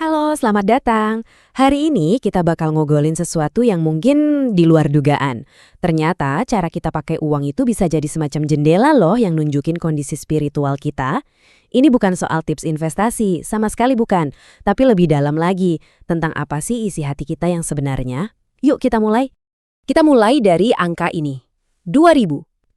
Halo, selamat datang. Hari ini kita bakal ngobrolin sesuatu yang mungkin di luar dugaan. Ternyata cara kita pakai uang itu bisa jadi semacam jendela loh yang nunjukin kondisi spiritual kita. Ini bukan soal tips investasi, sama sekali bukan. Tapi lebih dalam lagi, tentang apa sih isi hati kita yang sebenarnya. Yuk kita mulai. Kita mulai dari angka ini. 2.350.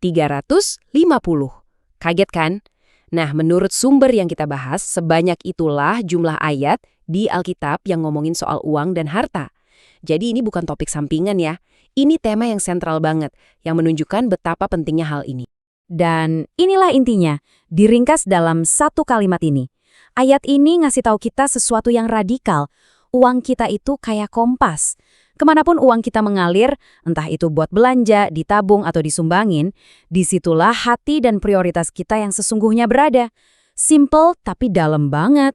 Kaget kan? Nah, menurut sumber yang kita bahas, sebanyak itulah jumlah ayat di Alkitab yang ngomongin soal uang dan harta. Jadi ini bukan topik sampingan ya. Ini tema yang sentral banget, yang menunjukkan betapa pentingnya hal ini. Dan inilah intinya, diringkas dalam satu kalimat ini. Ayat ini ngasih tahu kita sesuatu yang radikal. Uang kita itu kayak kompas. Kemanapun uang kita mengalir, entah itu buat belanja, ditabung, atau disumbangin, disitulah hati dan prioritas kita yang sesungguhnya berada. Simple tapi dalam banget.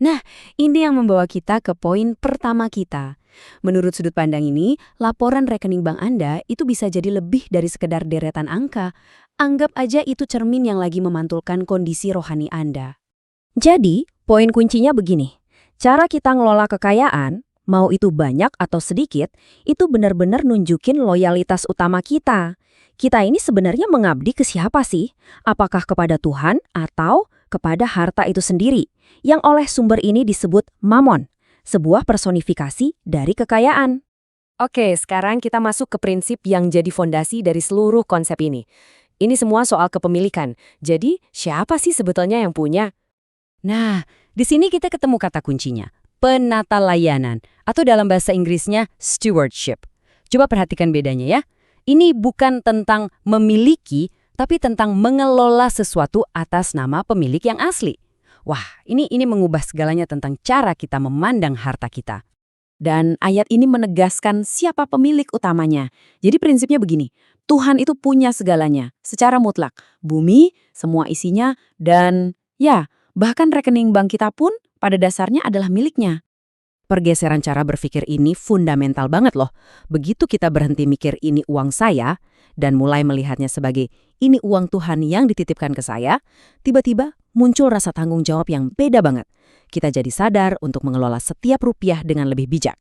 Nah, ini yang membawa kita ke poin pertama kita. Menurut sudut pandang ini, laporan rekening bank Anda itu bisa jadi lebih dari sekedar deretan angka. Anggap aja itu cermin yang lagi memantulkan kondisi rohani Anda. Jadi, poin kuncinya begini. Cara kita ngelola kekayaan, mau itu banyak atau sedikit, itu benar-benar nunjukin loyalitas utama kita. Kita ini sebenarnya mengabdi ke siapa sih? Apakah kepada Tuhan atau kepada harta itu sendiri, yang oleh sumber ini disebut mamon, sebuah personifikasi dari kekayaan. Oke, sekarang kita masuk ke prinsip yang jadi fondasi dari seluruh konsep ini. Ini semua soal kepemilikan. Jadi, siapa sih sebetulnya yang punya? Nah, di sini kita ketemu kata kuncinya, penata layanan, atau dalam bahasa Inggrisnya stewardship. Coba perhatikan bedanya ya. Ini bukan tentang memiliki, tapi tentang mengelola sesuatu atas nama pemilik yang asli. Wah, ini mengubah segalanya tentang cara kita memandang harta kita. Dan ayat ini menegaskan siapa pemilik utamanya. Jadi prinsipnya begini, Tuhan itu punya segalanya, secara mutlak. Bumi, semua isinya, dan ya, bahkan rekening bank kita pun pada dasarnya adalah miliknya. Pergeseran cara berpikir ini fundamental banget loh. Begitu kita berhenti mikir ini uang saya, dan mulai melihatnya sebagai ini uang Tuhan yang dititipkan ke saya, tiba-tiba muncul rasa tanggung jawab yang beda banget. Kita jadi sadar untuk mengelola setiap rupiah dengan lebih bijak.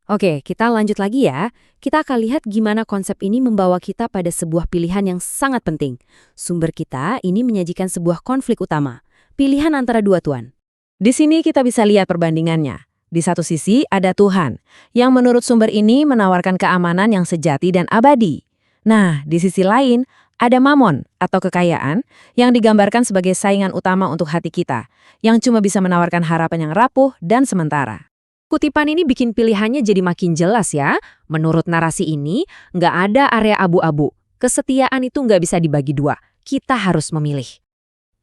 Oke, kita lanjut lagi ya. Kita akan lihat gimana konsep ini membawa kita pada sebuah pilihan yang sangat penting. Sumber kita ini menyajikan sebuah konflik utama, pilihan antara dua tuan. Di sini kita bisa lihat perbandingannya. Di satu sisi ada Tuhan, yang menurut sumber ini menawarkan keamanan yang sejati dan abadi. Nah, di sisi lain, ada mamon atau kekayaan yang digambarkan sebagai saingan utama untuk hati kita, yang cuma bisa menawarkan harapan yang rapuh dan sementara. Kutipan ini bikin pilihannya jadi makin jelas ya. Menurut narasi ini, nggak ada area abu-abu. Kesetiaan itu nggak bisa dibagi dua. Kita harus memilih.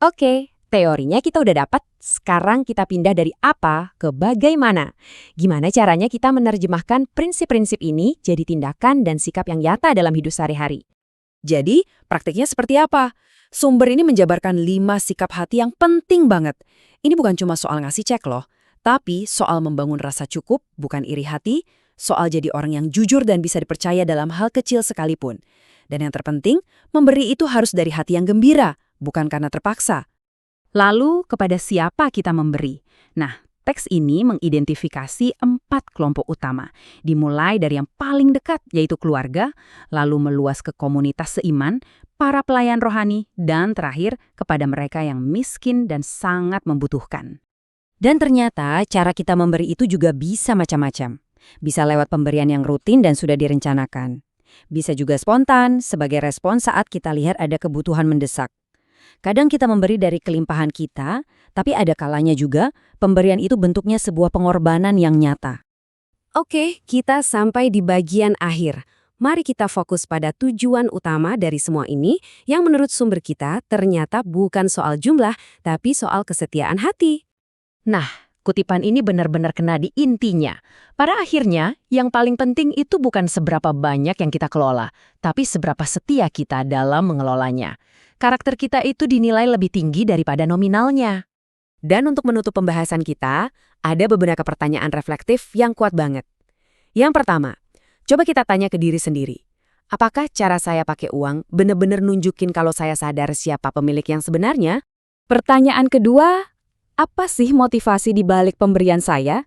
Oke, teorinya kita udah dapat. Sekarang kita pindah dari apa ke bagaimana. Gimana caranya kita menerjemahkan prinsip-prinsip ini jadi tindakan dan sikap yang nyata dalam hidup sehari-hari. Jadi, praktiknya seperti apa? Sumber ini menjabarkan 5 sikap hati yang penting banget. Ini bukan cuma soal ngasih cek loh, tapi soal membangun rasa cukup, bukan iri hati, soal jadi orang yang jujur dan bisa dipercaya dalam hal kecil sekalipun. Dan yang terpenting, memberi itu harus dari hati yang gembira, bukan karena terpaksa. Lalu, kepada siapa kita memberi? Nah, teks ini mengidentifikasi 4 kelompok utama, dimulai dari yang paling dekat, yaitu keluarga, lalu meluas ke komunitas seiman, para pelayan rohani, dan terakhir kepada mereka yang miskin dan sangat membutuhkan. Dan ternyata cara kita memberi itu juga bisa macam-macam. Bisa lewat pemberian yang rutin dan sudah direncanakan. Bisa juga spontan, sebagai respons saat kita lihat ada kebutuhan mendesak. Kadang kita memberi dari kelimpahan kita, tapi ada kalanya juga pemberian itu bentuknya sebuah pengorbanan yang nyata. Oke, kita sampai di bagian akhir. Mari kita fokus pada tujuan utama dari semua ini yang menurut sumber kita ternyata bukan soal jumlah, tapi soal kesetiaan hati. Nah, kutipan ini benar-benar kena di intinya. Pada akhirnya, yang paling penting itu bukan seberapa banyak yang kita kelola, tapi seberapa setia kita dalam mengelolanya. Karakter kita itu dinilai lebih tinggi daripada nominalnya. Dan untuk menutup pembahasan kita, ada beberapa pertanyaan reflektif yang kuat banget. Yang pertama, coba kita tanya ke diri sendiri. Apakah cara saya pakai uang benar-benar nunjukin kalau saya sadar siapa pemilik yang sebenarnya? Pertanyaan kedua, Apa sih motivasi di balik pemberian saya?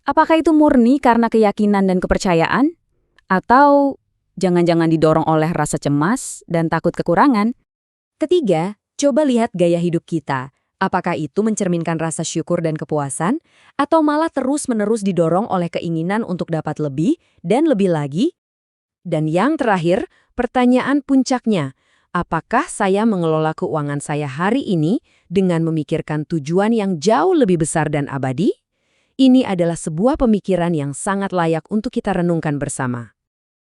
Apakah itu murni karena keyakinan dan kepercayaan? Atau jangan-jangan didorong oleh rasa cemas dan takut kekurangan? Ketiga, coba lihat gaya hidup kita. Apakah itu mencerminkan rasa syukur dan kepuasan, atau malah terus-menerus didorong oleh keinginan untuk dapat lebih dan lebih lagi? Dan yang terakhir, pertanyaan puncaknya, apakah saya mengelola keuangan saya hari ini dengan memikirkan tujuan yang jauh lebih besar dan abadi? Ini adalah sebuah pemikiran yang sangat layak untuk kita renungkan bersama.